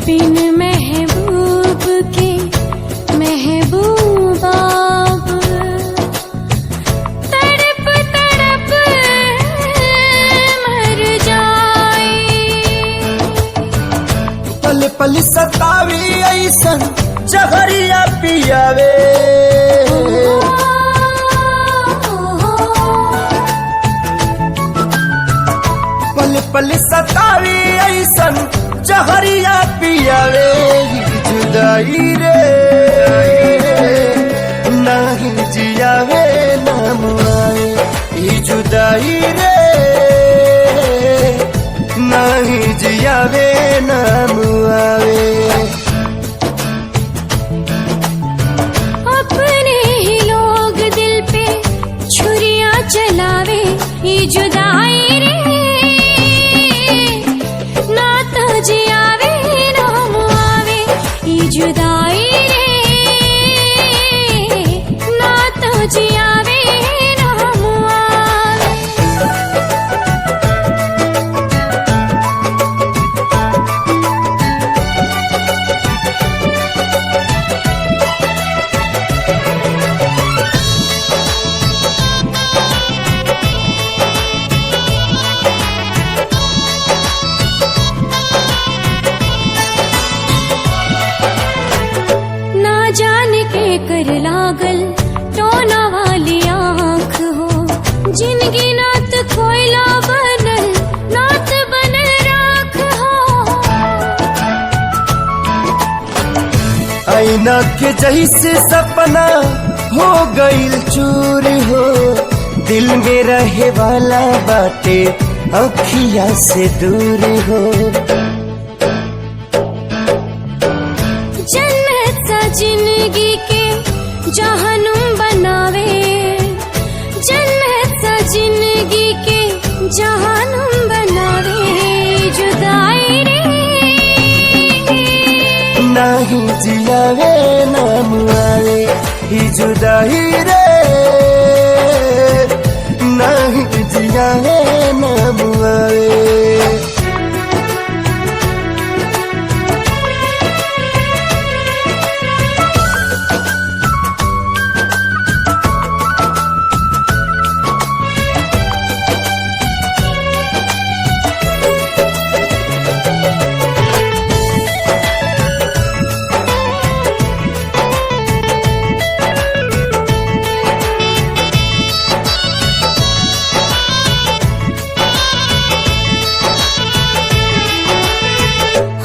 बिन महबूब के महबूबा तड़प तड़प मर जाए। पल पल सतावी ऐसन जहरिया पियावे। पल पल सतावी ऐसन जहरिया पियावे। जुदाई रे नहीं जियावे नाम आए। जुदाई रे नहीं जियावे नाम आवे। अपने ही लोग दिल पे छुरियां चलावे। ये जुदाई रे ना तो जियावे नाम आवे। ये जुदाई रे ना तो जियावे नाम आवे। ना जाने के कर लागल टोना वाली आँख हो। जिनगी नात कोयला बनल नात बनल राख हो। आईना के जैसे सपना हो गईल चूर हो। दिल में रहे वाला बाटे अखिया से दूर हो। जन्नत सा जिंदगी के जहनुम बनावे। जन्नत सा जिंदगी के जहनुम बनावे। जुदाई रे नहीं जियावे नाम आवे। जुदाई रे नहीं जियावे नाम आवे।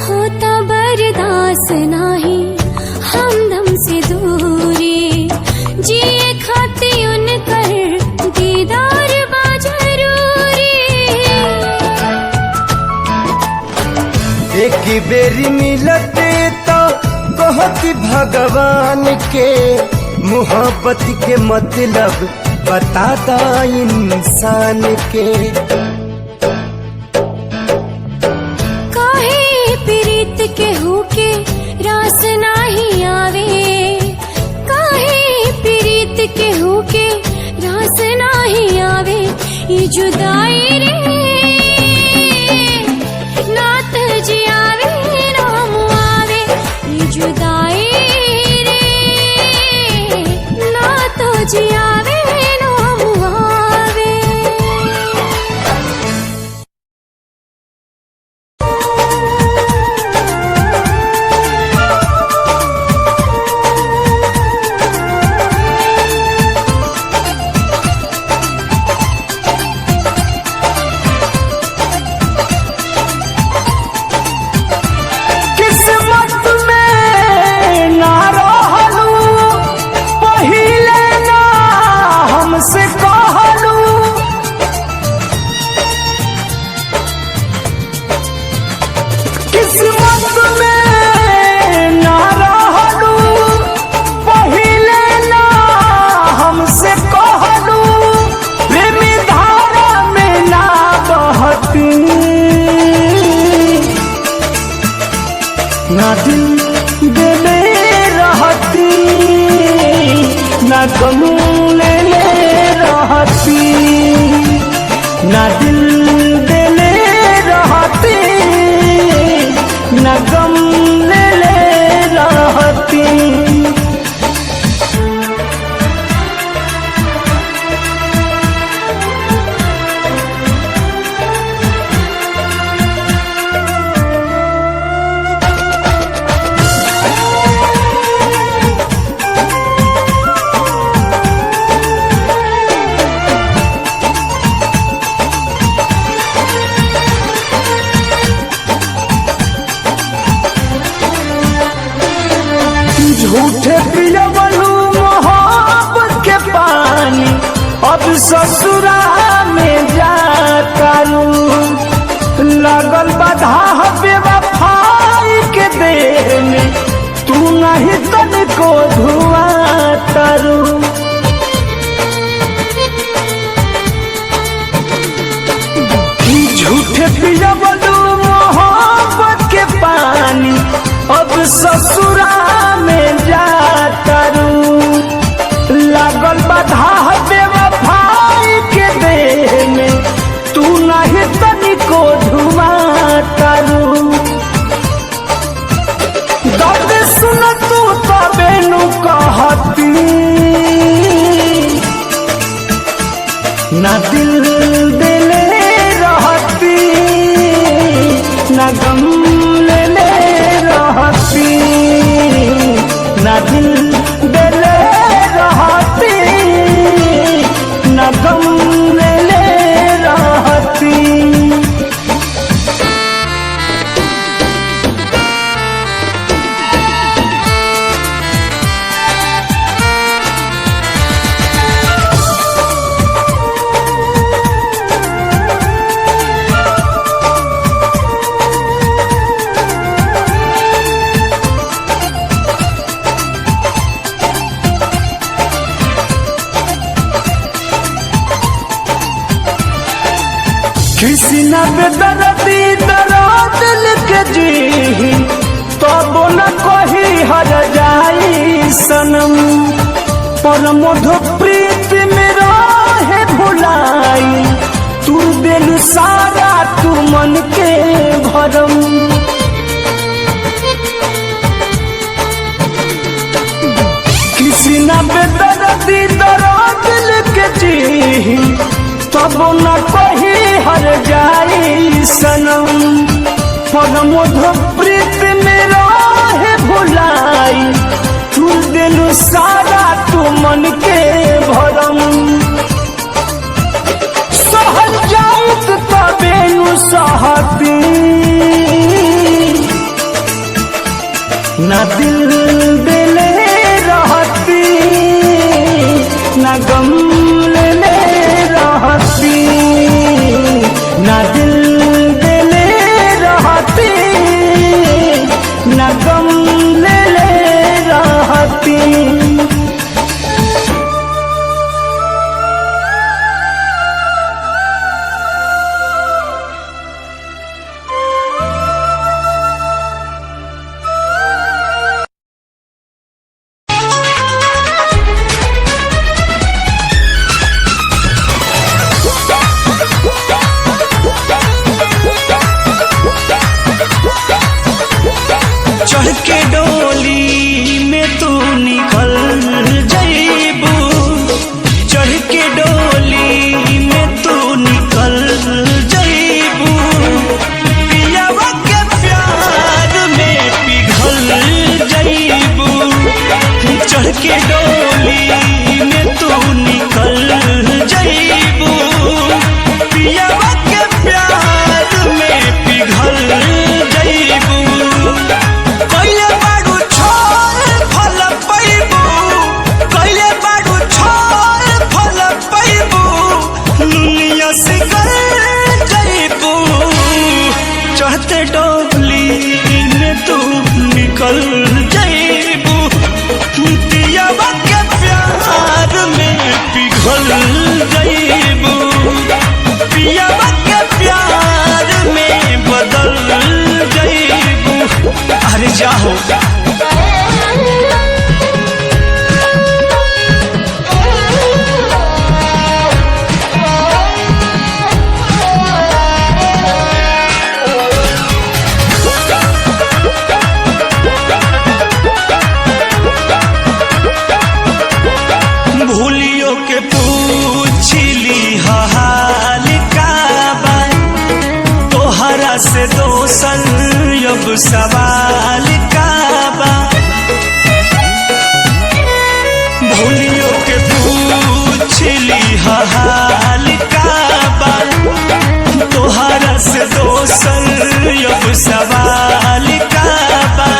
होता बर्दाश्त नाही हमदम से दूरी। जिए खाती उनकर दीदार बा जरूरी। एक बेरी मिलते तो कहती भगवान के। मोहब्बत के मतलब बताता इंसान के। काहे प्रीत के होके रास नाही आवे। काहे प्रीत के होके रास नाही आवे। ये जुदाई रे नात जियावे नाम आवे। ये जुदाई रे ना तो जियावे नाम आवे। किस्मत में ना रहलू पहिले ना हमसे कहलू। किस्मत में ना रहलू पहिले ना हमसे कहलू। प्रेमी धारा में ना बहती। ना दिल देले रहती ना गम लेले रहती। ना दिल देले रहती ना गम पियवलू मोहब्बत के पानी अब ससुरा में जातारू लगल बाधा बेवफाई के देह में तू नहीं तनिको धुआ तारू झूठे पियवलू मोहब्बत के पानी अब ससुरा में जातारू लागल बाधा बेवफाई के देह में तू नहीं तनिको धुआ तारू दर्द सुन तू तबे नु कहती ना दिल दिले रहती ना गम लेले रहती ना दिल दिले रहती ना गम लेले रहती किसी न बेदर्दी दर्द लिख जी तब न कही हर जाई सनम पर मधु प्रीत में रहे भुलाई तू दिल सारा तू मन के भरम किसी न बेदर्दी दर्द लिख जी तब न कही हर जाई सनम पर मधु प्रीत में रहे भुलाई तू दिल सारा तू मन के भरम सहल जाऊत तबे नु सहती ना दिल दिले रहती ना गम लेले रहती ना दिल दिले रहती ना गम लेले रहती चढ़ के डोली में तू निकल जाइबू चढ़ के डोली में तू निकल जाइबू पियावा के प्यार में पिघल जाइबू चढ़ के डोली में तू निकल जाइबू पियावा के प्यार में पिघल जाइबू कैले बाडू छोड़ फल पैबू कैले बाडू छोड़ फल पैबू दुनिया से कर जाइबू चढ़ते डोली में तू निकल जाइबू पियावा के प्यार में पिघल जाइबू पियावा के प्यार में बदल जाइबू अरे जाओ भूलियो के पूछली हाल का बा तोहरा से दोसन अब सवाल का बा भूलियो के पूछली हाल का बा तोहरा से दोसन अब सवाल का बा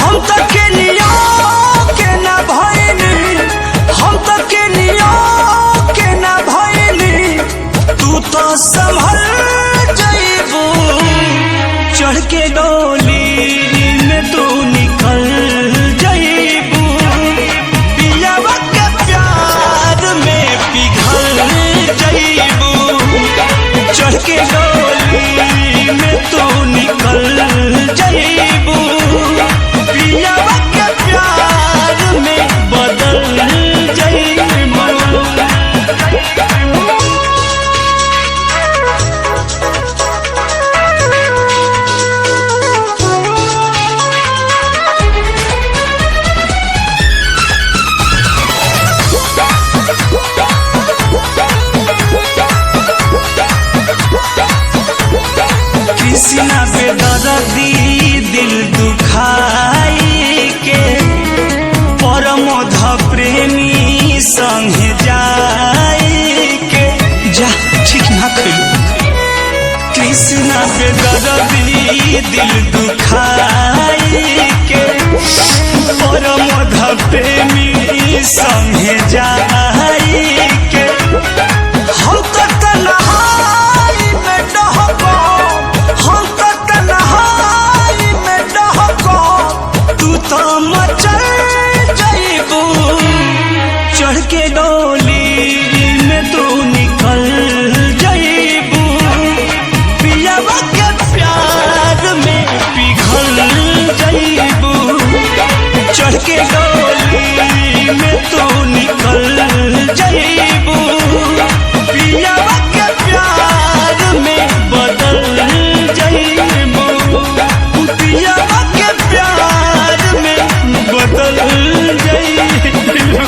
हम तो के लिया में तू निकल जाइबू पियावा के प्यार में बदल जाइबू। कृष्णा बेदर्दी दिल दुखाई के परमोध प्रेमी संगे जाई के जा ठीक ना खेलू। कृष्णा बेदर्दी दिल दुखाई के परमोध प्रेमी संगे जाई के हम तो तन्हाई में डहको हम तो तन्हाई में डहको तू तो मचल जाइबू चढ़ के डोली में तू निकल जाइबू पियावा के प्यार में पिघल जाइबू चढ़ के डोली में तू निकल जाइबू पियावा के प्यार में बदल जाइबू पियावा के प्यार में बदल जाइबू।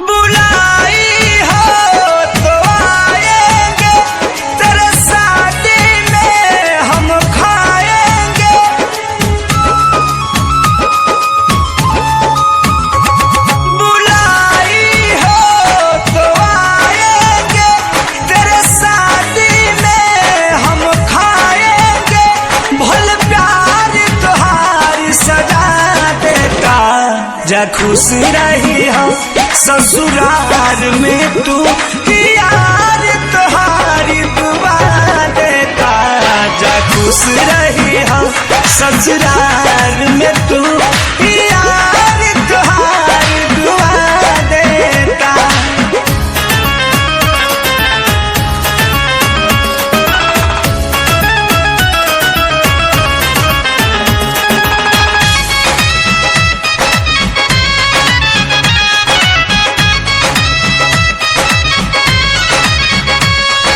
बुलाई हो तो आएंगे तेरे शादी में हम खाएंगे बुलाई हो तो आएंगे तेरे शादी में हम खाएंगे भल प्यार तुहारी सजा देता जा खुश रही हम ससुराल में तू यार तुहारी दुआ देता जा खुश रही हम ससुराल में तू यार तुहारी दुआ देता।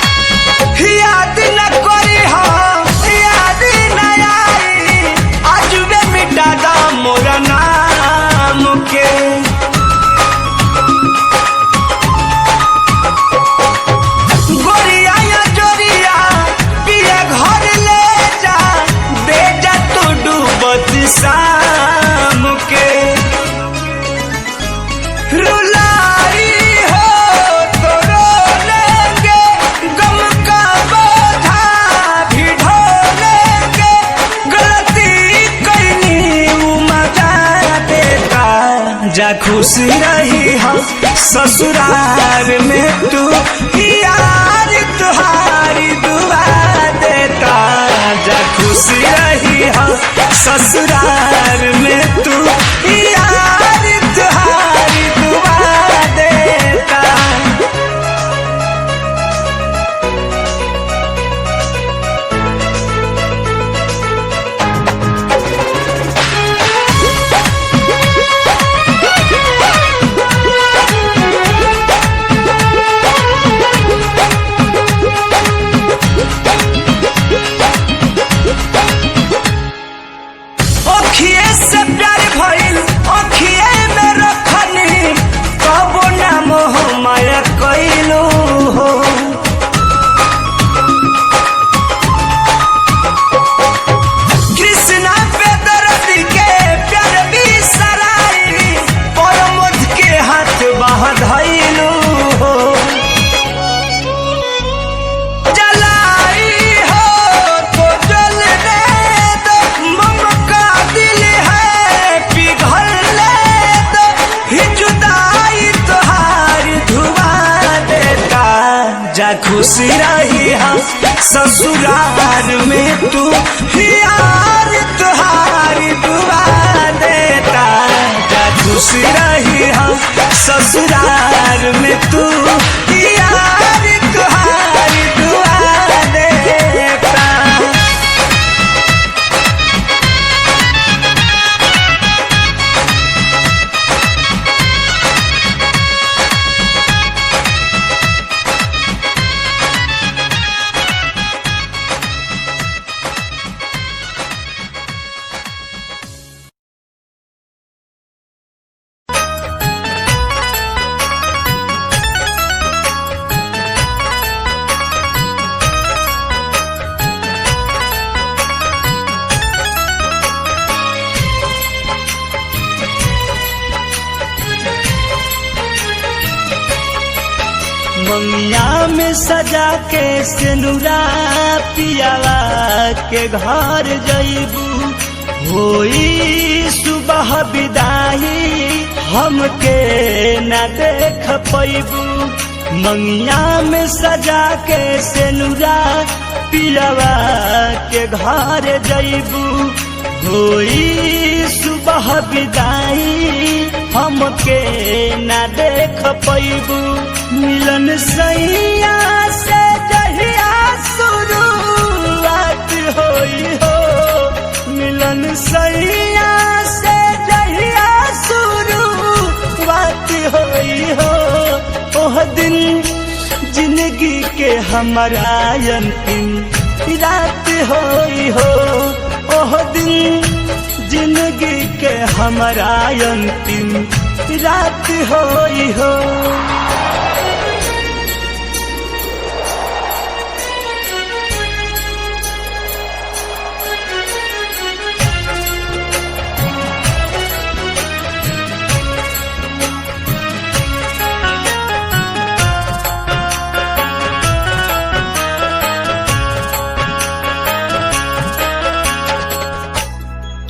याद न करी हम याद न आई आज वे मिटा दा मोरा नाम के गोरिया या जोरिया पिया घर ले जा दे जा तू डूबत शाम के रुलाई हो तो रो लेंगे गम का बोझा भी ढो लेंगे गलती कैनी मजा देता जा खुश रही हम ससुराल में तू यार तुहारी दुआ देता जा खुश रही हम ससुराल में तू यार तुहारी दुआ देता। अखिए से प्यार भइल अखिए में रखनी कबो ना मोह माया कइलो हो कृष्णा बेदर्दी के प्यार भी सराई परमोध के हाथ बाह धइलो हो जलाई हो तो जल दे दो मम का दिल है पिघल ले दो ही जुदाई तुहारी धुआ देता जा खुश रही हम ससुराल में तू यार तुहारी दुआ खुश रही हम ससुराल में तू यार तुहारी दुआ देता। मंगिया में सजा के सिनुरा पियावा के घर जइबू होई सुबह विदाई हमके न देख पैबू। मंगिया में सजा के सिनुरा पियावा के घर जइबू होई सुबह विदाई हमके न देख पैबू। मिलन सैया से जहिया शुरुआत होई हो मिलन सैया से जहिया शुरुआत होई हो ओह दिन जिंदगी के हमारा अंतिम रात होई हो ओह दिन जिंदगी के हमारा अंतिम रात होई हो।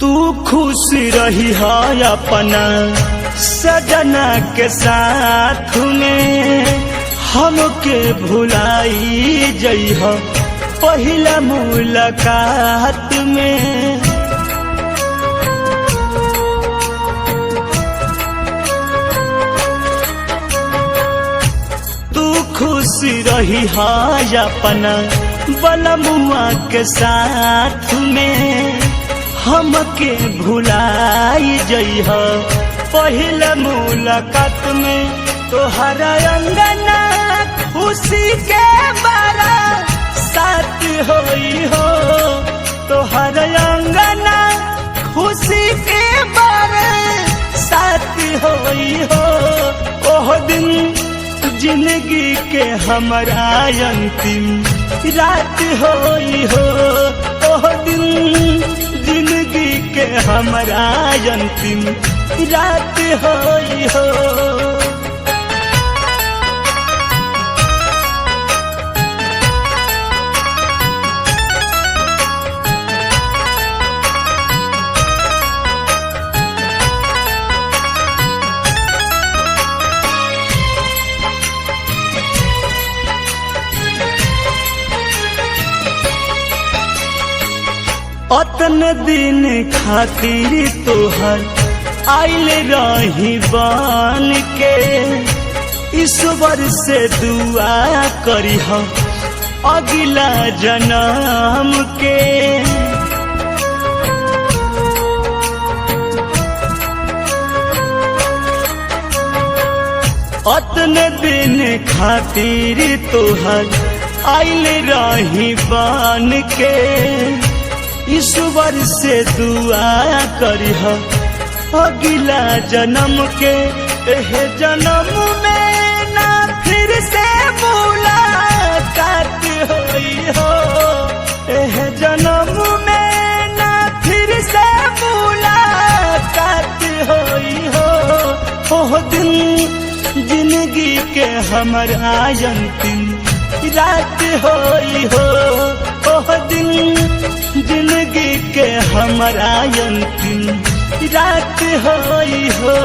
तू खुश रही है अपना सजना के साथ में हमके भुलाई जइह पहिला मुलाकात में। तू खुश रही है अपना बलमुआ के साथ में हमके भुलाई जइह पहिला मुलाकात में। तोहरा अंगना खुशी के बारा साथ होई हो तोहरा अंगना खुशी के बारा साथ होई हो ओह दिन जिंदगी के हमारा अंतिम रात होई हो ओह दिन जिंदगी के हमारा अंतिम रात होई हो। अतन दिन खातिर तोहर आइल रही बन के ईश्वर से दुआ करी हम अगला जन्म के। अतन दिन खातिर तोहर आइल रही बन के ईश्वर से दुआ करी अगला जन्म के। एह जन्म में ना फिर से मुलाकात होई हो एह जन्म में ना फिर से मुलाकात होई हो ओह दिन जिंदगी के हमारा अंतिम रात होई हो ओह दिन जिंदगी के हमारा अंतिम रात होई हो।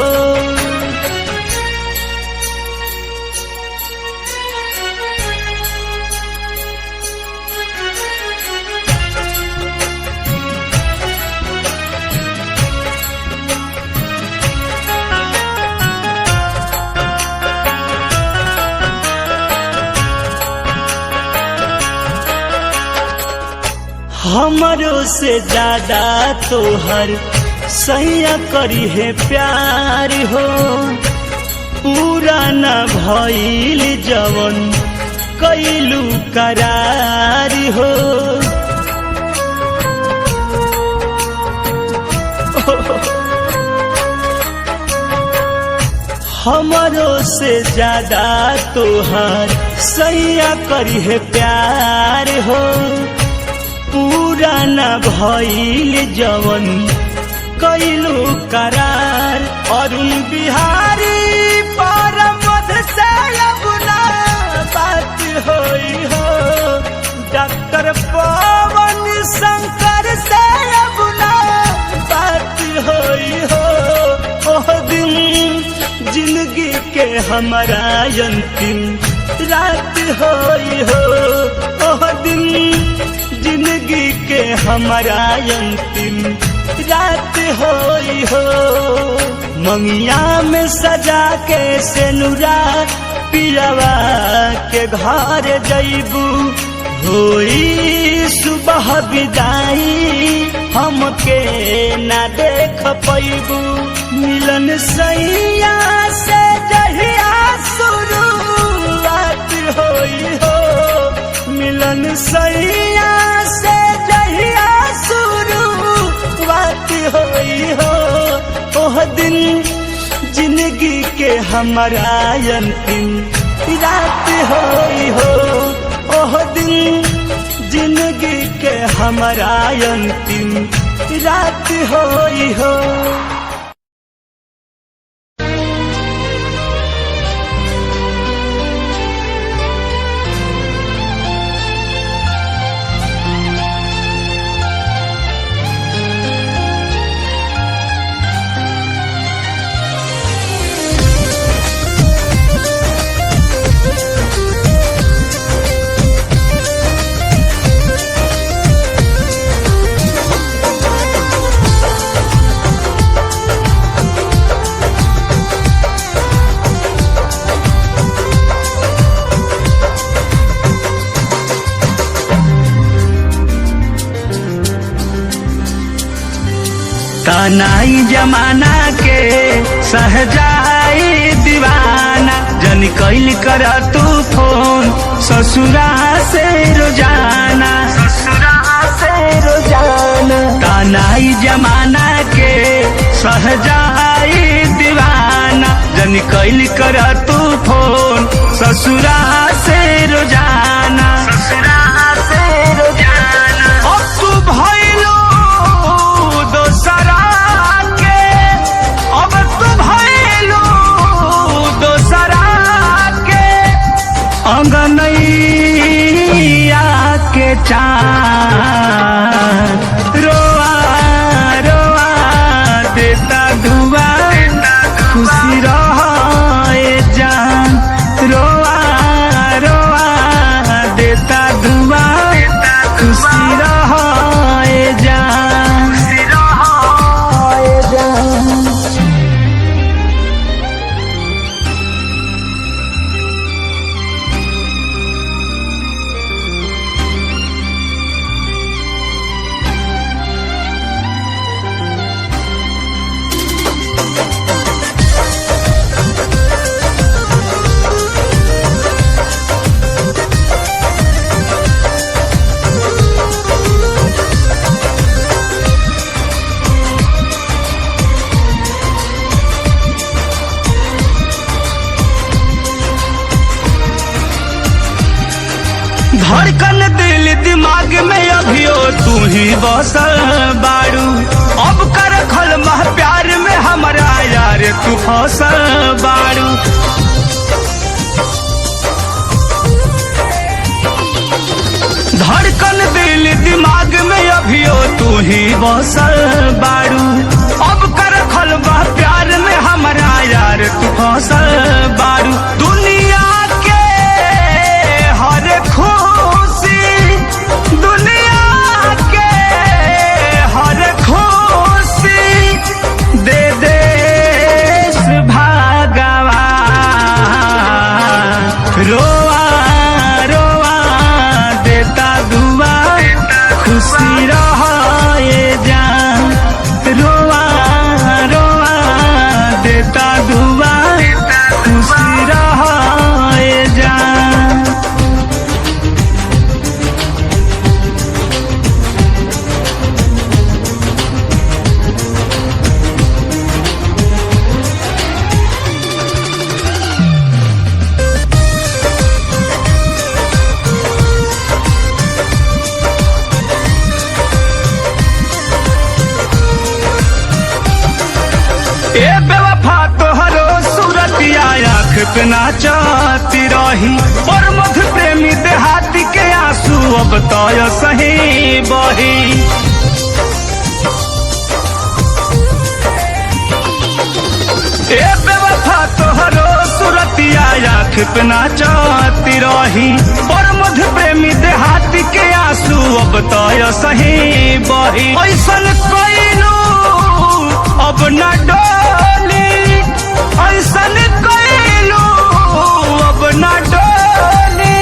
हमरो से ज्यादा तोहर सैया करी है प्यार हो, पूरा न भइल जवन कैलू करार हो। हमरो से ज्यादा तोहर सैया करी है प्यार हो, पूरा न भइल जवन कैलू करार। अरुण बिहारी पर मध से अपना बात होई हो, डॉक्टर पवन शंकर से अपना बात होई हो। ओह दिन जिंदगी के हमारा अंतिम रात होई हो, ओह दिन जिंदगी के हमारा अंतिम रात होई हो। मंगिया में सजा के सेनुरा पिलवा के घर जइबू, होई सुबह विदाई हमके ना देख पैबू। मिलन सैया से जहिया शुरुआत होई हो, मिलन सैया से जहिया शुरुआत होई हो। ओह दिन जिंदगी के हमारा अंतिम रात होई हो, ओह दिन जिंदगी के हमारा अंतिम रात होई हो। तानाई जमाना के सहजाई दीवाना, जन कैल कर तू फोन ससुरा से रोजाना, ससुरा से रोजाना। तानाई जमाना के सहजाई दीवाना, जन कैल कर तू फोन ससुरा से रोजाना, ससुरा से रोजाना। अब तू भइलो दोसरा के, अब तू भइलो दोसरा के, अंगनैया के चाँद रोआ रोआ देता धुआ, खुशी रहे जान रोआ रोआ देता धुआ, खुशी रहे जान। धड़कन दिल दिमाग में अभियो तू ही बसल बारू, अब कर खल मह प्यार में हमारा यार तू फसल बारू। धड़कन दिल दिमाग में अभियो तू ही बसल बारू, अब कर खल मह प्यार में हमारा यार तू फसल बारू। दुनिया के हर खुशी, दुनिया के हर खुशी दे देश भगवान, रोआ रोआ देता दुआ, खुशी रह ए बेवफा तोहरो सूरतिया आँख पे नाचती रही और मध प्रेमी देहाती के आंसू अब तो सही बही। ए बेवफा तोहरो सूरतिया आँख पे नाचती रही और मध प्रेमी देहाती के आंसू अब तो सही बही। ऐसन कइलू अब न डोली, ऐसन कइलू अब न डोली,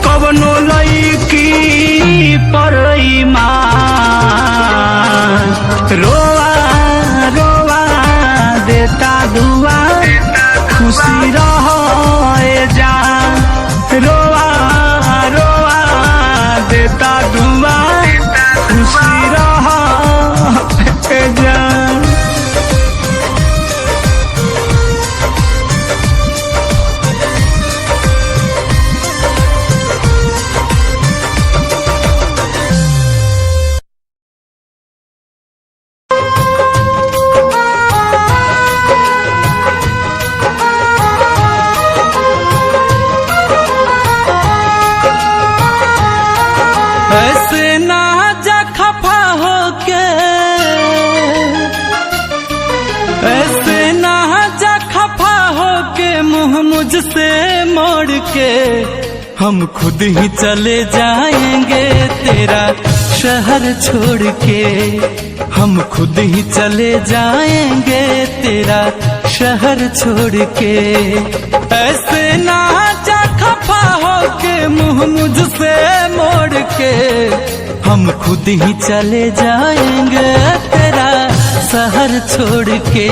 कवनो लईकी पर ईमान रोआ रोआ देता दुआ खुशी रहो जान, रोआ रोआ देता दुआ खुशी रहो जान। ऐसे ना जा खफा होके, ऐसे ना जा खफा होके मुँह मुझसे मोड़ के, हम खुद ही चले जाएंगे तेरा शहर छोड़ के, हम खुद ही चले जाएंगे तेरा शहर छोड़ के। ऐसे ना जा खफा होके मुँह मुझसे मोड़ के, हम खुद ही चले जाएंगे तेरा शहर छोड़ के,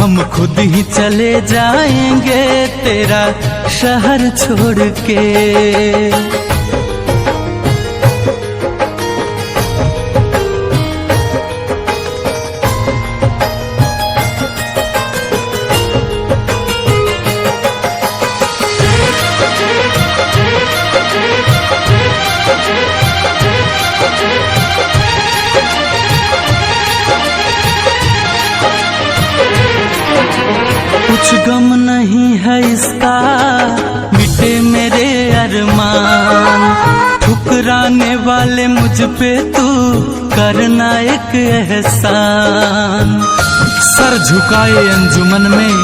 हम खुद ही चले जाएंगे तेरा शहर छोड़ के। कुछ गम नहीं है इसका मिटे मेरे अरमान, ठुकराने वाले मुझ पे तू करना एक एहसान। सर झुकाए अंजुमन में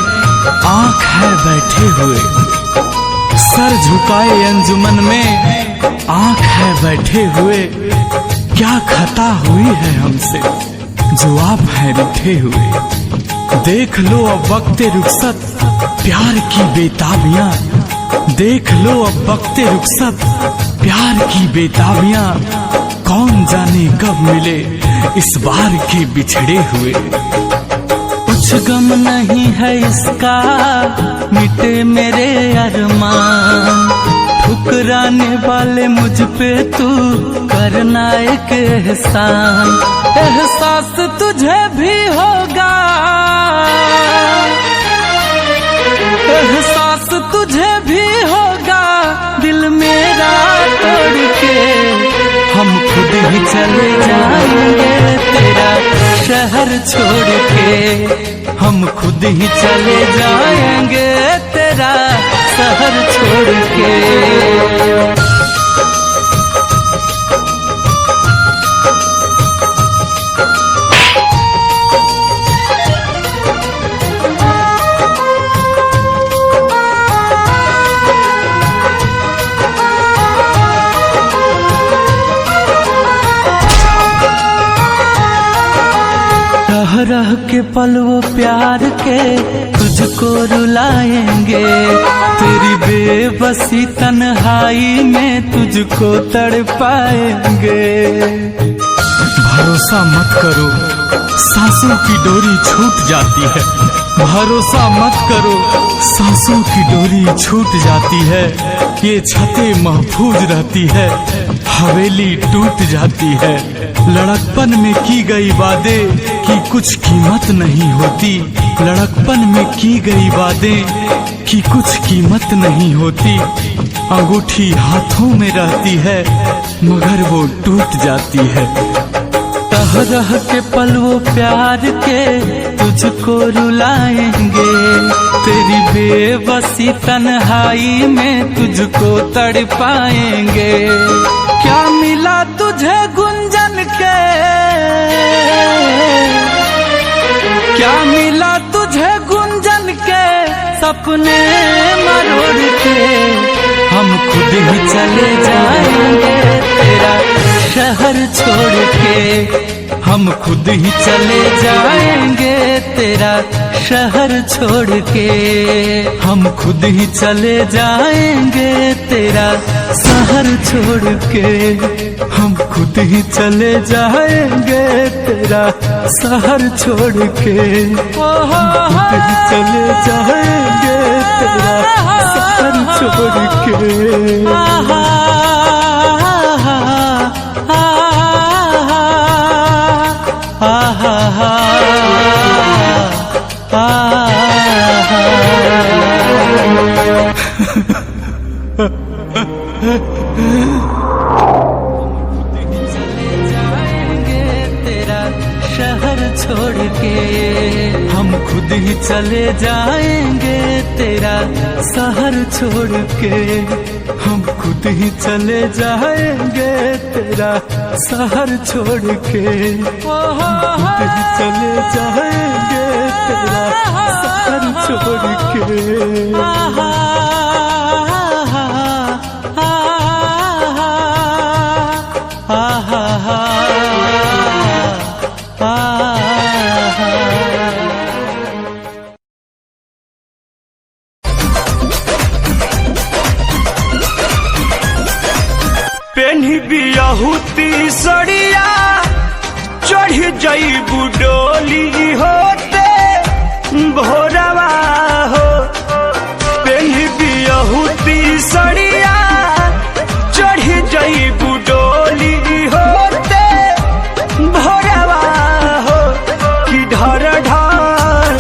आँख है बैठे हुए, सर झुकाए अंजुमन में आँख है बैठे हुए, क्या खता हुई है हमसे जो आप हैं रूठे हुए। देख लो अब वक्ते रुखसत प्यार की बेताबियां, देख लो अब वक्ते रुखसत प्यार की बेताबियां, कौन जाने कब मिले इस बार के बिछड़े हुए। कुछ गम नहीं है इसका मिटे मेरे अरमान, ठुकराने वाले मुझ पे तू करना एक एहसान। एहसास तुझे भी होगा, एहसास तुझे भी होगा दिल मेरा तोड़ के, हम खुद ही चले जाएंगे तेरा शहर छोड़ के, हम खुद ही चले जाएंगे तेरा शहर छोड़ के। रह रह के पल वो प्यार के तुझको रुलाएंगे, तेरी बेबसी तन्हाई में तुझको तड़पाएंगे। भरोसा मत करो सांसों की डोरी छूट जाती है, भरोसा मत करो सांसों की डोरी छूट जाती है। ये छतें महफूज रहती है, हवेली टूट जाती है। लड़कपन में की गई वादें की कुछ कीमत नहीं होती, लड़कपन में की गई वादें की कुछ कीमत नहीं होती। अंगूठी हाथों में रहती है मगर वो टूट जाती है। रह रह के पल वो प्यार के तुझको रुलाएंगे, तेरी बेबसी तन्हाई में तुझको तड़पाएंगे। क्या मिला तुझे गुंजन के, क्या मिला तुझे गुंजन के सपने मरोड़ के। हम खुद ही चले जाएंगे तेरा शहर छोड़ के, हम खुद ही चले जाएंगे तेरा शहर छोड़ के। हम खुद ही चले जाएंगे तेरा शहर छोड़ के, हम खुद ही चले जाएंगे तेरा शहर छोड़ के। हम खुद ही चले जाएंगे तेरा शहर छोड़ के। शहर छोड़ के, हम खुद ही चले जाएंगे तेरा शहर छोड़ के। हम खुद ही चले जाएंगे तेरा शहर छोड़ के। हम खुद ही चले जाएंगे तेरा शहर छोड़ के। पेन्ही बियाहुती सड़िया चढ़ जईबू डोली होते भोरवा हो। पेन्ही बियाहुती सड़िया चढ़ जईबू डोली होते भोरवा हो। कि ढर ढर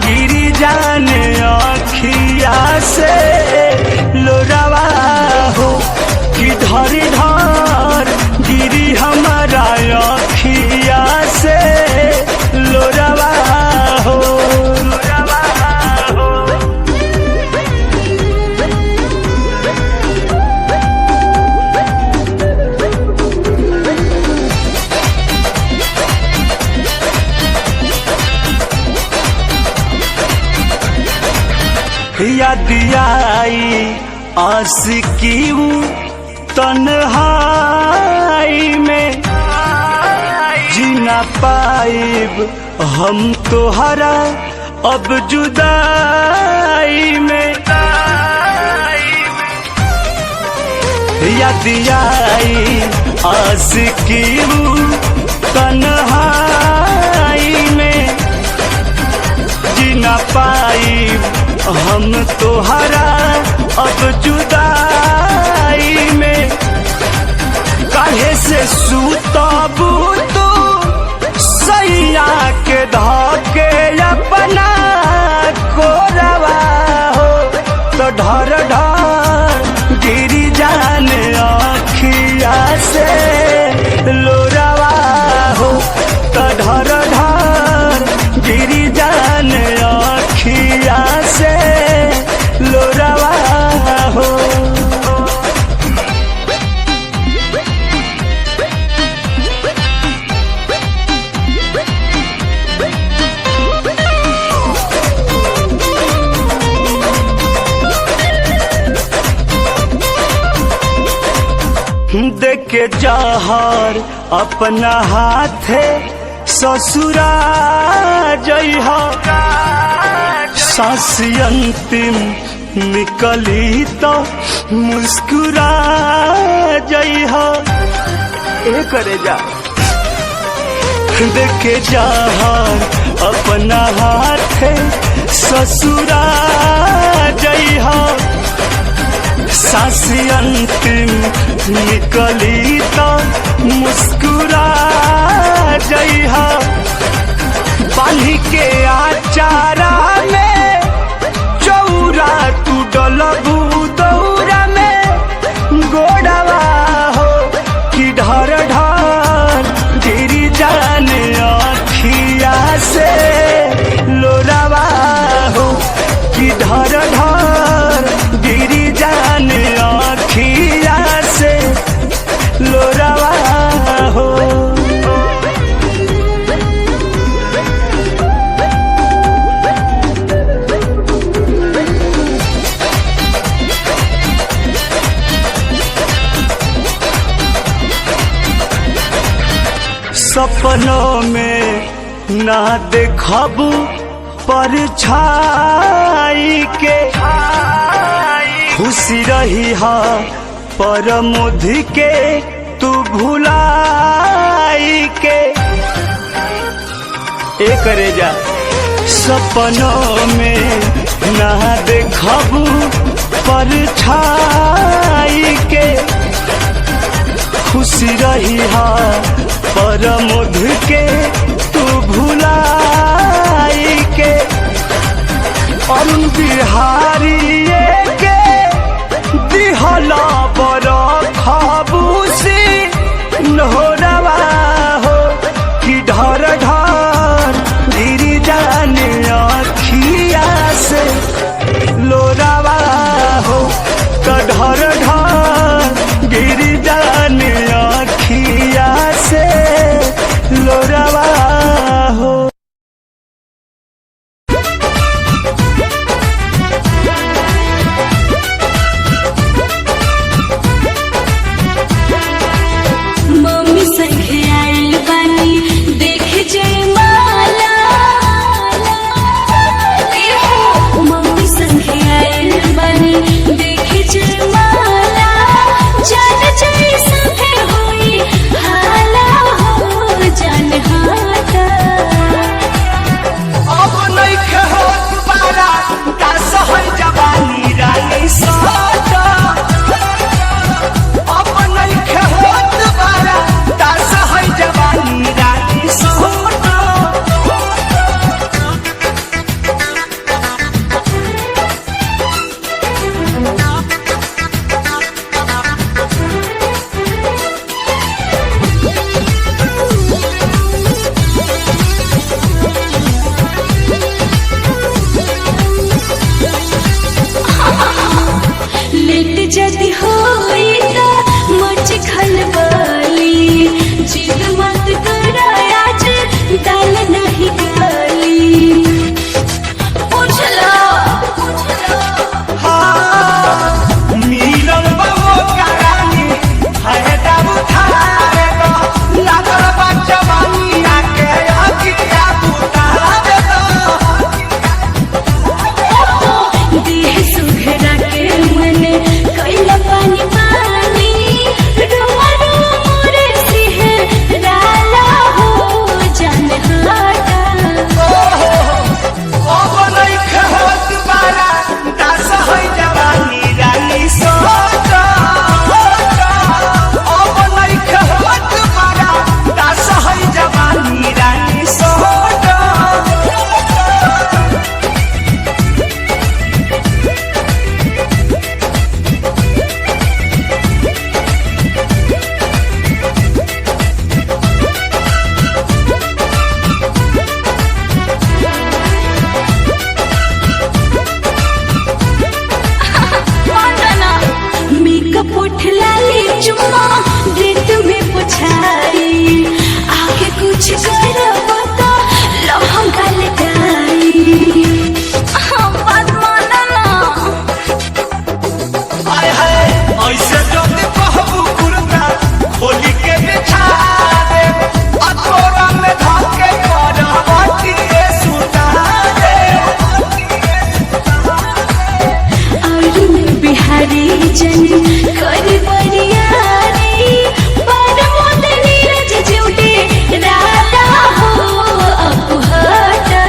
गिरी जाने अखिया से लोरावा हो। कि ढर ढर गिरी हमारा अखिया से लोरावा हो। याद आई आशिकी तन्हाई में, जीना पाइब हम तोहरा अब जुदाई में। याद आई आशिकी तन्हाई में, जीना पाइब हम तोहरा अब जुदाई में। काहे से सूतबू तू सैया के धके अपना कोरवा हो। तो ढर ढर गिरी जाने अखिया से लोरावा हो। तो ढर ढर गिरी जाने अखिया से लोरावा हो। देके जहर अपना हाथे ससुरा जइहा। सांस अंतिम निकली तो मुस्कुरा जइहा। ए करे जा देके जहर अपना हाथे ससुरा जइहा। सांस अंतिम निकली तो मुस्कुरा जइहा। पानी के आचारा में चौरा तू डलबू दौरा में गोड़वा हो। कि ढर ढर गिरी जाने अखिया से सपनों में ना देखबू परछाई के खुशी रही हा पर मुधि के तू भुलाई के एक रेजा सपनों में ना देखबू परछाई के खुशी रही हा पर मुधि के तू भुलाई के अरुण बिहारी के दिहला पर खबूसी नोरवा हो कि ढर ढर गिरी जाने अखिया से लोरावा हो तो ढर ढर गिरी जाने अखिया से लोरावा हो। मम्मी संगे आइल बानी देखे जयमाला मम्मी संगे आइल बानी देखे जयमाला जान जाई संगे होई हाला हो जान हाथा अब नहीं कहो दोबारा का सहल जवानी रानी सादा अब नहीं कहो दोबारा का सहल जवानी रानी सादा लेट जदी होई ता मच खलबली जिद मत करा आज डाल नहीं गाली पूछला मीरम बाबू करानी है दाबू थारे दो लागल बच्चा बानी आके अखिया बुतारे दो देह सुघरा के मन कैला पानी पानी रोमा रोमा सिंह राला हो जान हाटा अब नहीं कहो दोबारा दास है जवानी रानी सोचा अब नहीं कहो दोबारा दास है जवानी रानी सोचा मेकअप उठला ले चुम्मा देत में पुछाई आगे कुछ करब तो लहंगा लगाई बात माना ना आय हाय ऐसे जोते कहबू कुर्ता होली के बिछा दे अतोरा में धके करवटी के सुता दे अरुण बिहारी जन कर बरियारी पर मोद नीरज जुटे राधा हो अपहटा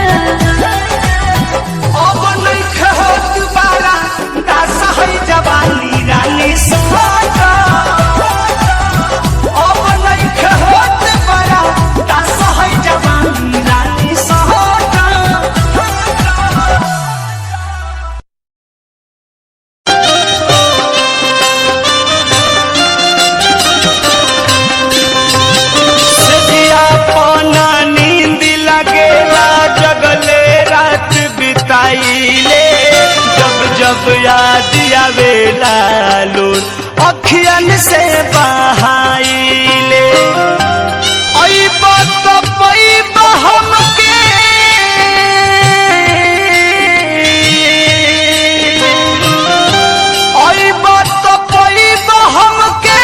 अब नहीं कहो दोबारा दास है जवानी रानी सोचा अब नहीं कहो दोबारा दास है जवानी रानी सोचा सजिया पाना नींद लगेला जगले रात बिताइले जब जब याद आवेला लोर अखियन से बहाइले आई बात पई बहम के आई बात पई बहम के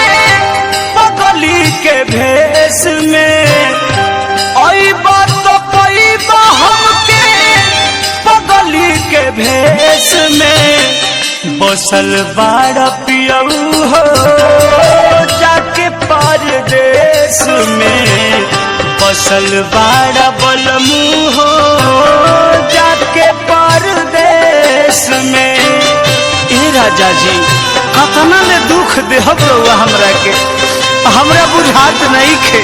पगली के भेष में बसल बाड़ा पियऊ हो जाके परदेश में, बसल बाड़ा बलमू हो जाके परदेश में। ए राजा जी कतना ले दुख देहब रउआ हमरा के, हमरा बुझात नहीं खे।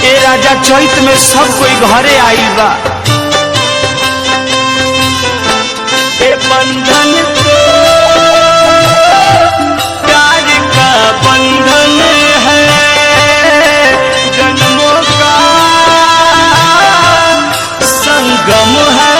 ए राजा चैत में सब कोई घरे आइल बा, ए बंधन को प्यार का बंधन है, जन्मों का संगम है।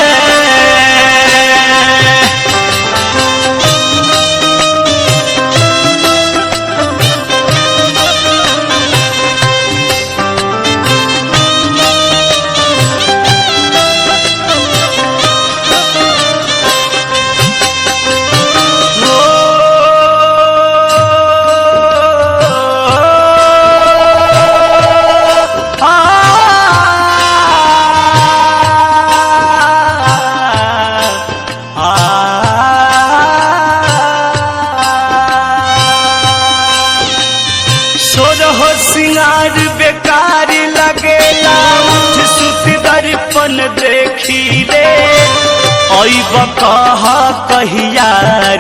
कहा कहिया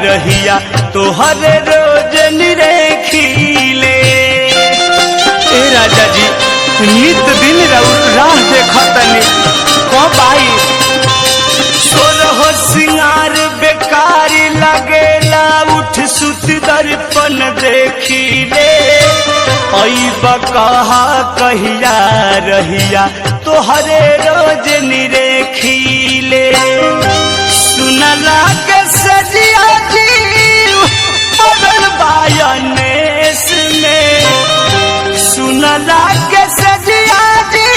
रहिया तोहर रोज निरेखीले। ए राजा जी नित दिन राह देखतनी कब आई, सोरहो सिंगार बेकार लगेला, उठ सुत दर्पण देखीले। ऐब कहा कहिया रहिया तोहरे रोज निरेखीले। सुनला के सजिया जी पगल बायनेस में, सुनला के सजिया जी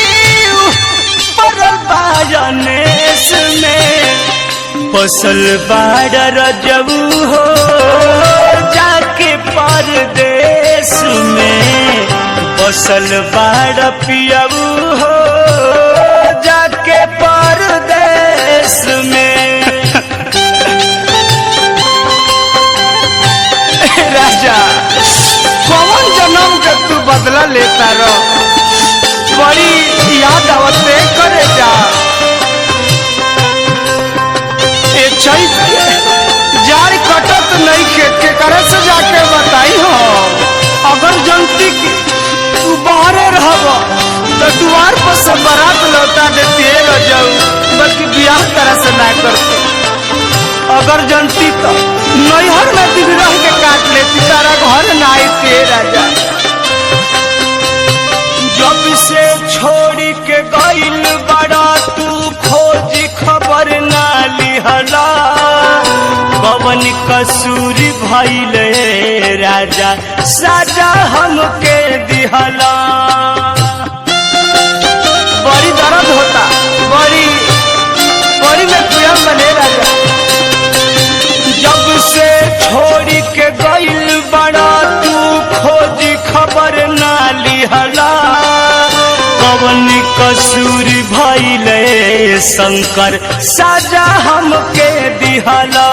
पगल बायनेस में। बसल बाड़ा रजऊ हो जाके परदेश में, बसल बाड़ा पियऊ हो जाके परदेश में। राजा कौन जन्म के तू बदला लेता रहो, बड़ी याद आवते करे जा। ए चैत जार कटत नहीं के करे से जाके बताई हो। अगर जनती की तू बाहरे रहब तो द्वार पर सब बारात लौटा देती है न जाऊ, बल्कि ब्याह तरह से ना करते। अगर जनती तो नैहर में दिन रह के काट लेती, तारा घर ना आते राजा। जब से छोड़ के गइल बड़ा तू खोज खबर ना लिहला, पवन कसूर भइले राजा साजा हमके दिहला। बड़ी दर्द होता, बड़ी बड़ी में प्रेम बने राजा। जब से छोड़ के गइल बड़ा तू खोज खबर ना लिहला, पवन कसूर भइले शंकर साजा हमके दिहला।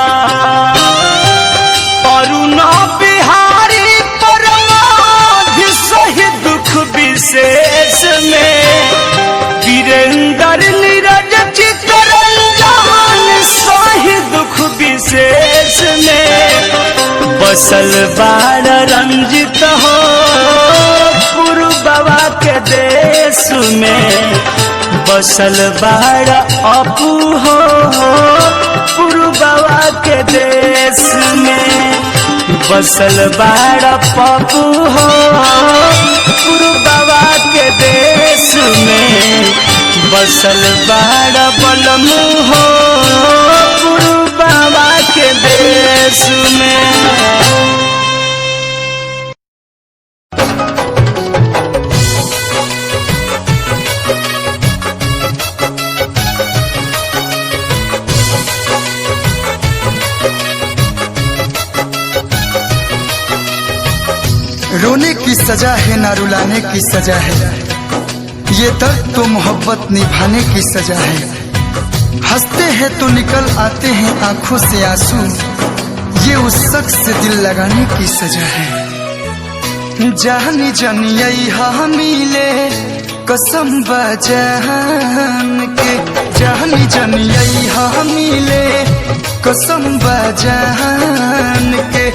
अरुणा बिहारी परमाधि सही दुख विशेष में, वीरेंद्र नीरज चित्तरंजन सही दुख विशेष में। बसल बाड़ा रंजित हो गुरु बाबा के देश में, बसल बाड़ा अपू हो गुरु बाबा के देश में। बसल बाड़ा पप्पू हो गुरु बाबा के देश में, बसल बाड़ा बलमू हो गुरु बाबा के देश में। रोने की सजा है ना रुलाने की सजा है, ये दर्द तो मोहब्बत निभाने की सजा है। हंसते हैं तो निकल आते हैं आंखों से आंसू, ये उस शख्स से दिल लगाने की सजा है। जानी जानी यहाँ मिले कसम बजान के, जानी जानी यहाँ मिले कसम बजान के।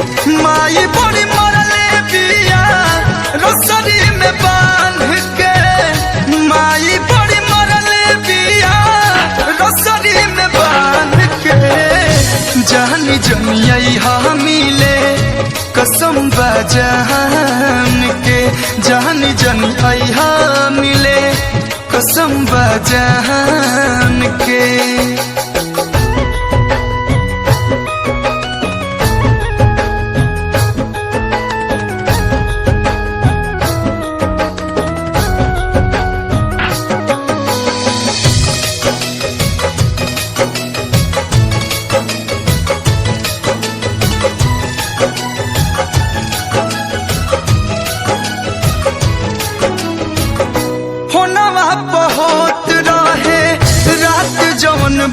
माई बड़ी मरले बिया रसरी में बांध के, माई बड़ी मरले बिया रसरी में बांध के। जानी जानी यहाँ मिले कसम बजान के, जानी जानी यहाँ मिले कसम बजान के।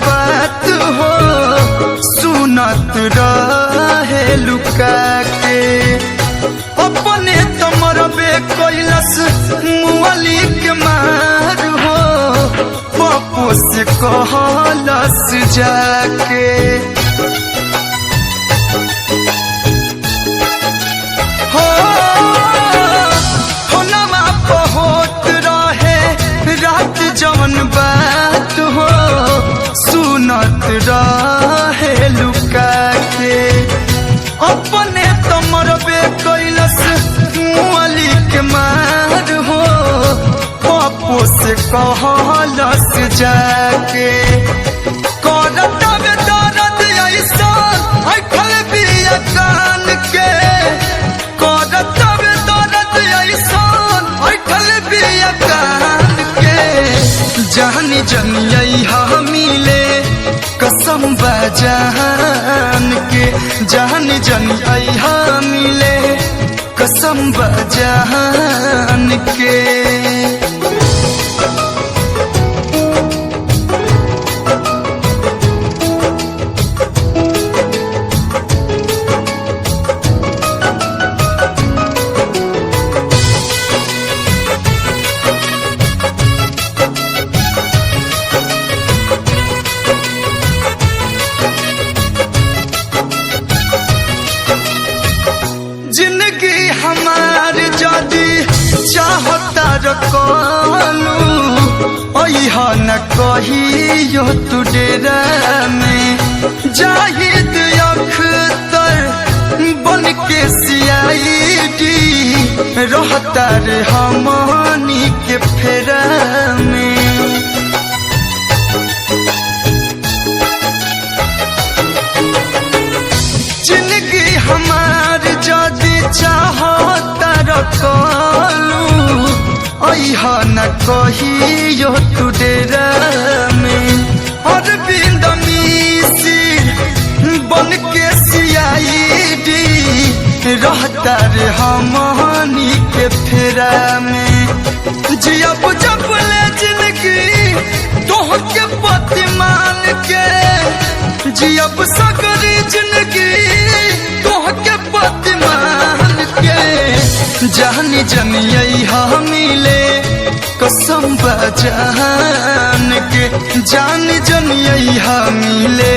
बात हो सुनत रहे लुका के, अपने तमरबे कैलस मुअली के मार हो, पप्पू से कहलस जाके। हो नवा बहुत रहे रात जवन बात हो सुनत रहे लुका के, अपने तमरबे कैलस मुअली के मार हो, पप्पू से कहलस जाके। करत में दर्द ऐसा अखल बिया कान के, करत में दर्द ऐसा अखल बिया कान के। जानी जानी यहाँ मिले कसम बजान के, जानी जानी यहाँ मिले कसम बजान के। न कहियो तू डेरा में जाहिद अख्तर बन के सीआईडी रहता रे हमनी के फेरा में। जिंदगी हमार जदी चाहता रखलू अहा न कहियो तू डेरा में। अरविंद मिसिर बन के सीआईडी रहता रे हमनी के फेरा में। जियब जब ले जिंदगी तोह के पति मान के, जियब सगरी जिंदगी तोह के पति मान के। जानी जानी हम मिले कसम बजान के, जानी जानी हम मिले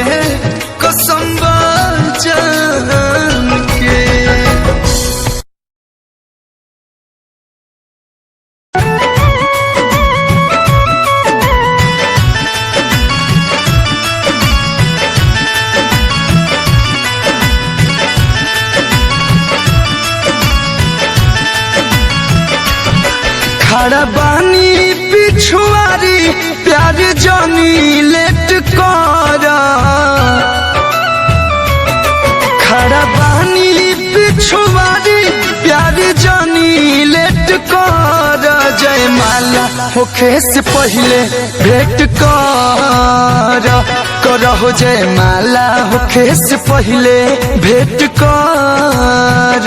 कसम बजान के। खड़ा बानी पिछुआरी प्यार जानी लेट कर, खड़ा बानी पिछुआरी प्यार जानी लेट कर। जयमाला होखे से पहले भेंट कर, करहो जयमाला होखे से पहले भेंट कर।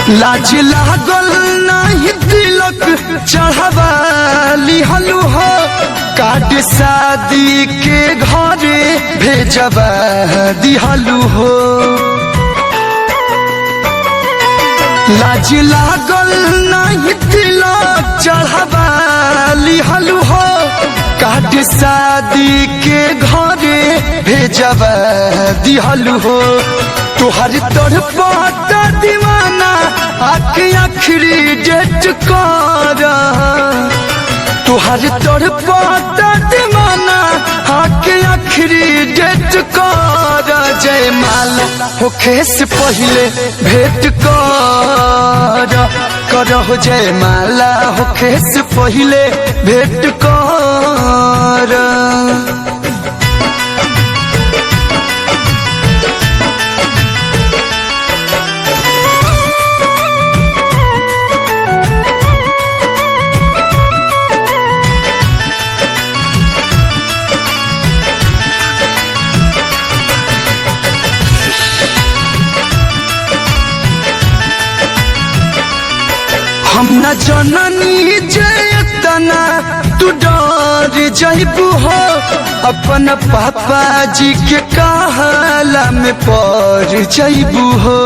लाज लागल नहीं तिलक चढ़वाली हलू हो काट शादी के घरे भेजवा दिहलू हो लाज लागल नहीं तिलक चढ़वाली हलू हो काट शादी के घरे भेजवा दिहलू हो तुहर तोर पाता दीवाना आखी आखिरी डेट कर तुहर तोर पाता दीवाना आखी आखिरी डेट कर जयमाला होखे से पहले भेंट करहो जयमाला होखे से पहले भेंट कर हम न जननी जयतना तू डर जइबू हो अपन पापा जी के कहला में पड़ जइबू हो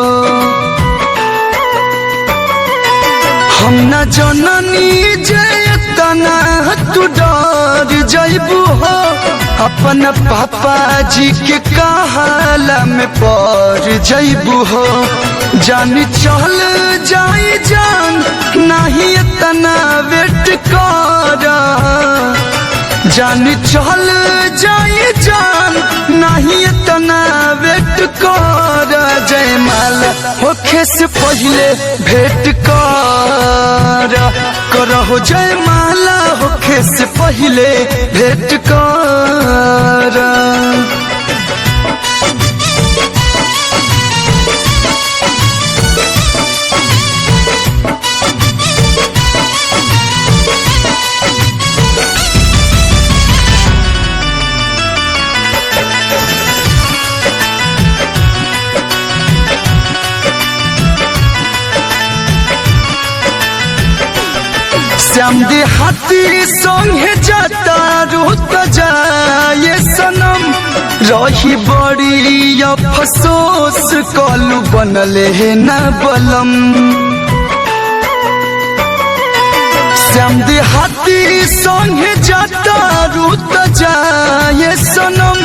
हम न जननी जयतना तू डर जइबू हो अपन पापा जी के कहला में पड़ जइबू हो जान चल जाई जान नहीं इतना वेट कर जान चल जाई जान नहीं इतना वेट कर जयमाला होखे से पहले भेंट करहो जयमाला होखे से पहले भेंट कर श्याम देहाती संगे जाता रोत जाए सनम रही बड़ी अफसोस कलू बनले है न बलम श्याम देहाती संगे जाता रोत जाए सनम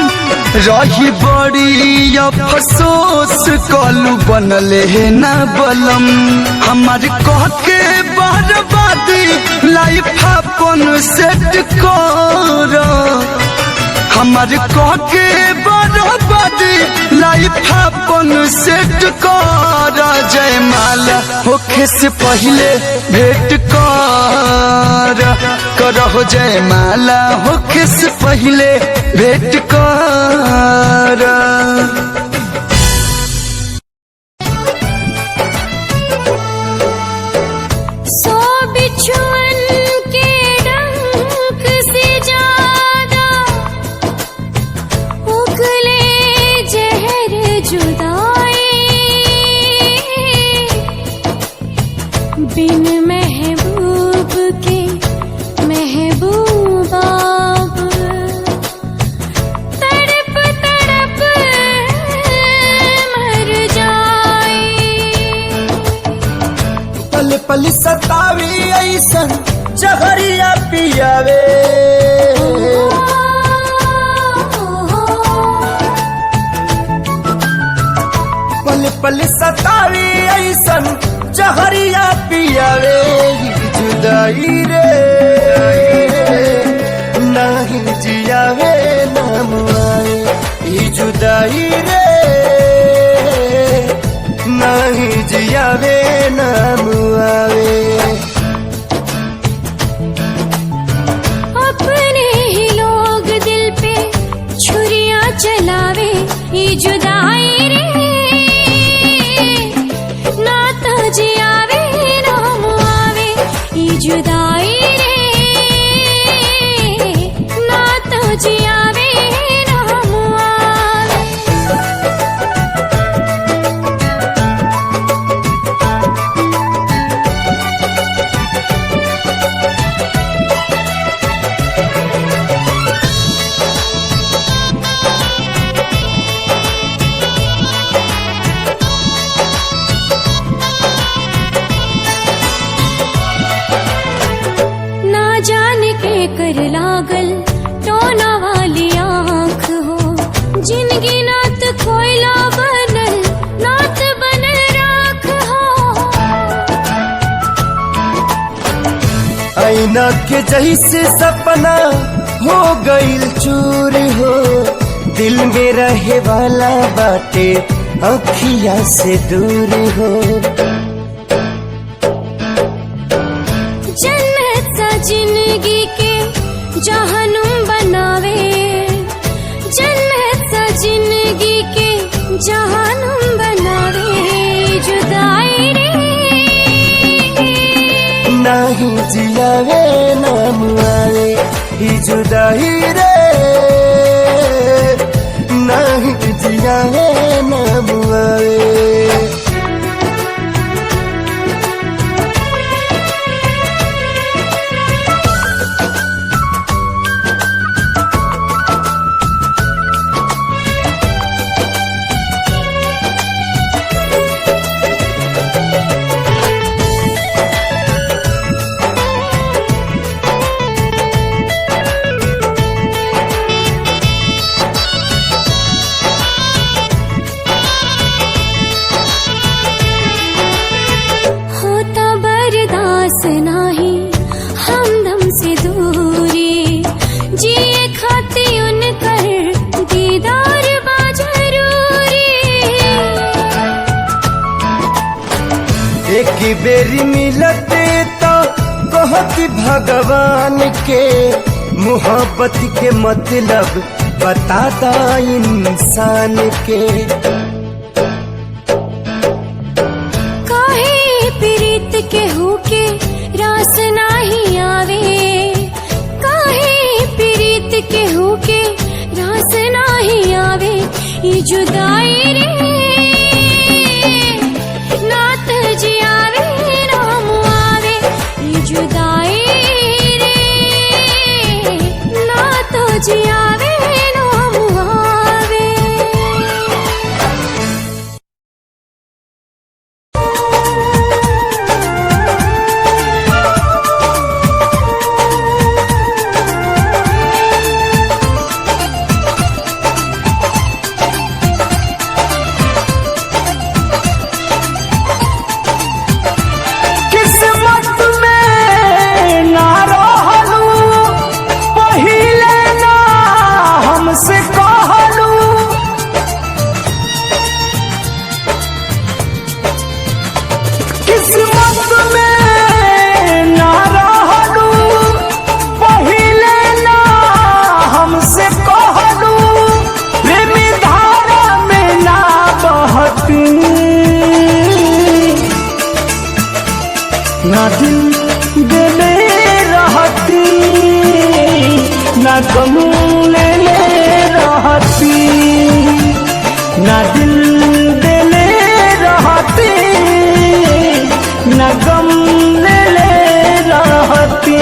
रही बड़ी अफसोस कलू बनले है न बलम हमार कह के बर्बादी लाइफ अपन सेट कर हमार कह के बर्बादी लाइफ अपन सेट कर जयमाला होखे से पहले भेंट करहो जयमाला होखे से पहले भेंट कर बिछुअन के डंक से ज्यादा उगले जहर जुदाई बिन महबूब के महबूब अब तड़प तड़प मर जाए पल पल सतावी ऐसन जहरिया पियावे पल पल सतावी ऐसन जहरिया पियावे जुदाई रे नहीं जियावे नाम आए जुदाई रे नहीं जियावे नाम आवे अपने ही लोग दिल पे छुरियां चलावे ये जुदाई रे ना तो जियावे नाम आवे ये जुदाई रे ना तो जियावे नाम आवे आईना के जैसे सपना हो गईल चूर हो, दिल में रहे वाला बाटे अखिया से दूर हो। जन्नत सा जिंदगी के जहनुम बनावे, जन्नत सा जिंदगी के जहनुम बनावे। जुदाई रे नाही जियावे ना मुआवे, ही जुदाई रे नाही जियावे ना मुआवे। नाही हमदम से दूरी, जिए खाती उनकर दीदार बा जरूरी। एक बेरी मिलते तो कहती भगवान के, मोहब्बत के मतलब बताता इंसान के। काहे प्रीत के होके रास नाही आवे, काहे प्रीत के होके रास नाही आवे। ये जुदाई रे नात जियावे राम आवे, ये जुदाई रे नात जियावे राम आवे। ना दिल देले रहती, ना गम लेले रहती, ना दिल देले रहती, ना गम लेले रहती।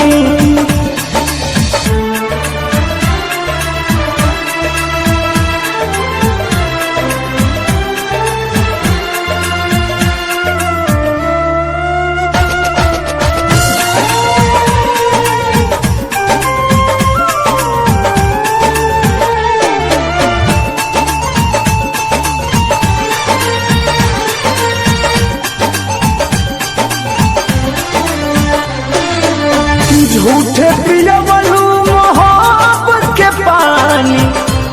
झूठे पियवलू मोहब्बत के पानी,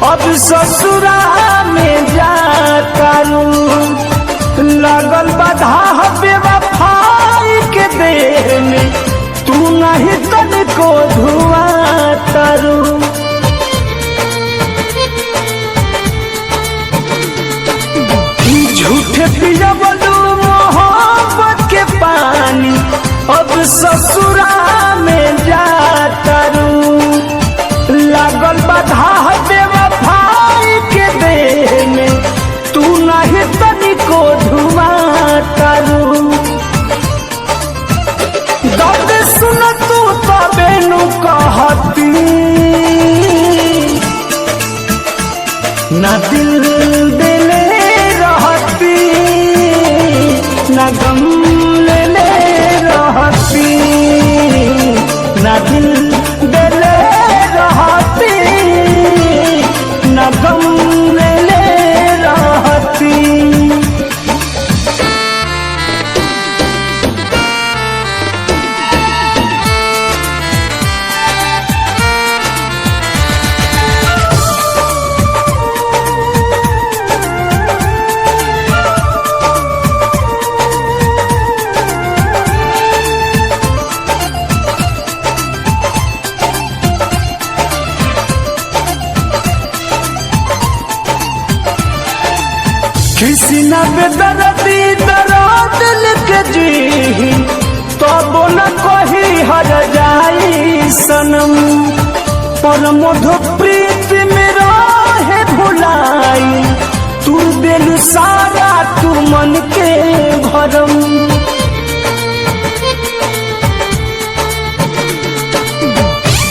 अब ससुरा में जातारू। लगल बाधा बेवफाई के देह में, तू नहीं तनिको धुआं तारू। झूठे पियवलू मोहब्बत के पानी, अब ससुरा में जातारू। लागल बाधा बेवफाई के देह में, तू नहीं तनिको धुआं तारू। दर्द सुन तू तबे नु कहती, ना दिल देले रहती, ना गम लेले रहती। कृष्णा बेदर्दी दर्द लिख जी तब न कही हर जाई सनम पर मधु प्रीत में रहे भुलाई तू दिल सारा तू मन के भरम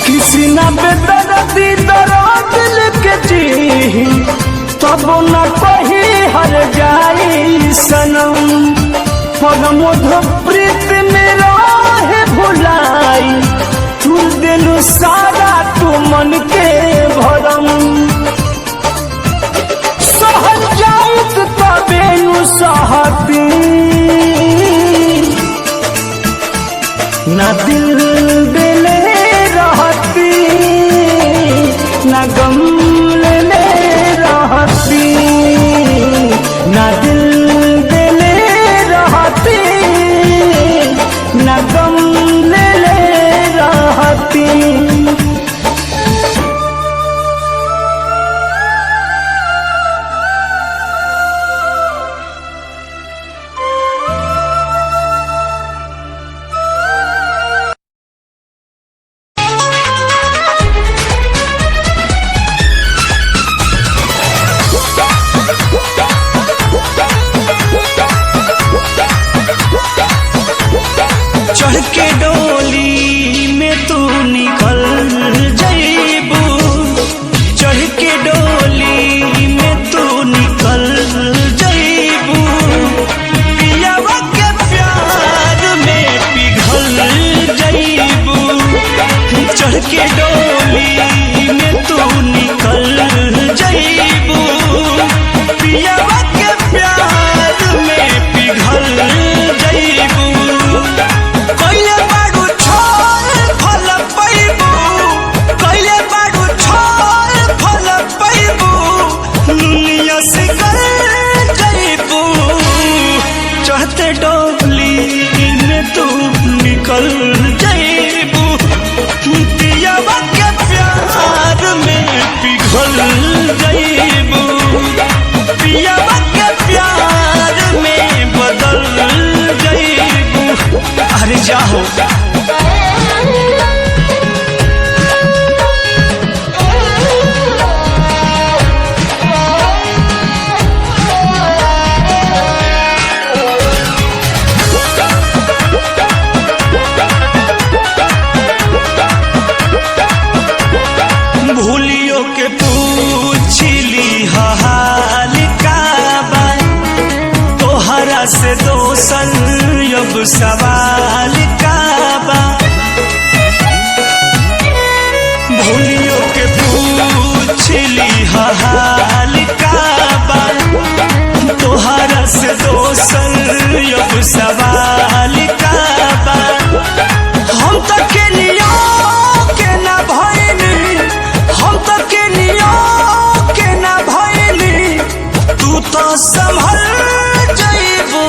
कृष्णा बेदर्दी दर्द लिख जी तब न कही हर जाई सनम पर मधु प्रीत में रहे भुलाई तू दिल सारा तू मन के भरम सहल जाइत तबेनु सहती न दिल दिले रहती न गम ले रहती न दिल दिले रहती न गम ले रहती। चढ़ के डोली में तू निकल जाइबू चढ़ के डोली में तू निकल जाइबू पियावा के प्यार में पिघल जाइबू चढ़ के डोली में तू निकल जाइबू पियावा के प्यार में पिघल जाइबू कइले बाडू छोड़ फल पैबू कइले बाडू छोड़ फल पैबू दुनिया से कर जाइबू चढ़ते डोली में तू निकल जाइबू पियावा के प्यार में पिघल जाइबू पियावा के प्यार में बदल जाइबू अरे जाओ भूलियो के पूछली हाल का बा तोहरा से दोसन अब सवाल का बा भूलियो के पूछली हाल का बा तोहरा से दोसन अब सवाल का बा हम तो के लियो के ना भइनी हम तो के लियो के ना भइनी तू तो संभल जाइबू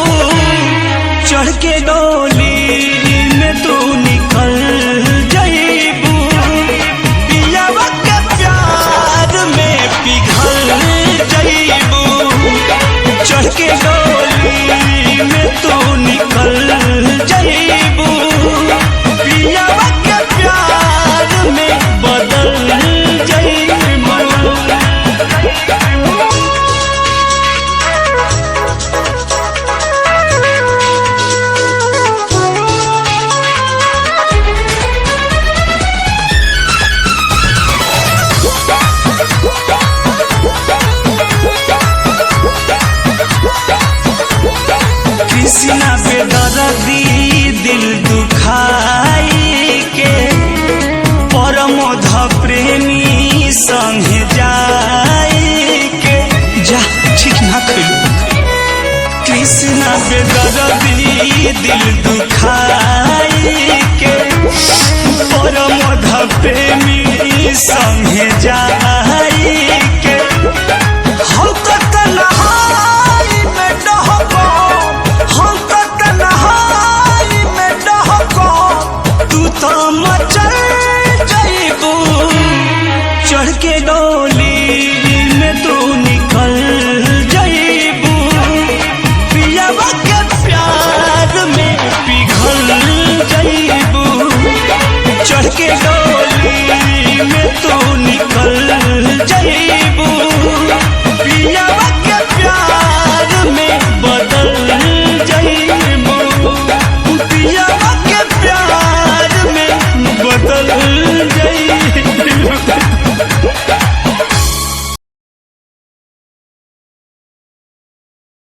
चढ़ के डोली में तू निकल जाइबू पियावा के प्यार में पिघल जाइबू चढ़ के डोली में तू निकल जाइबू पियावा के प्यार में बदल जाइबू कृष्णा बेदर्दी दिल दुखाई के परमोध प्रेमी संगे जाई के जा ठीक ना खइलू कृष्णा बेदर्दी दिल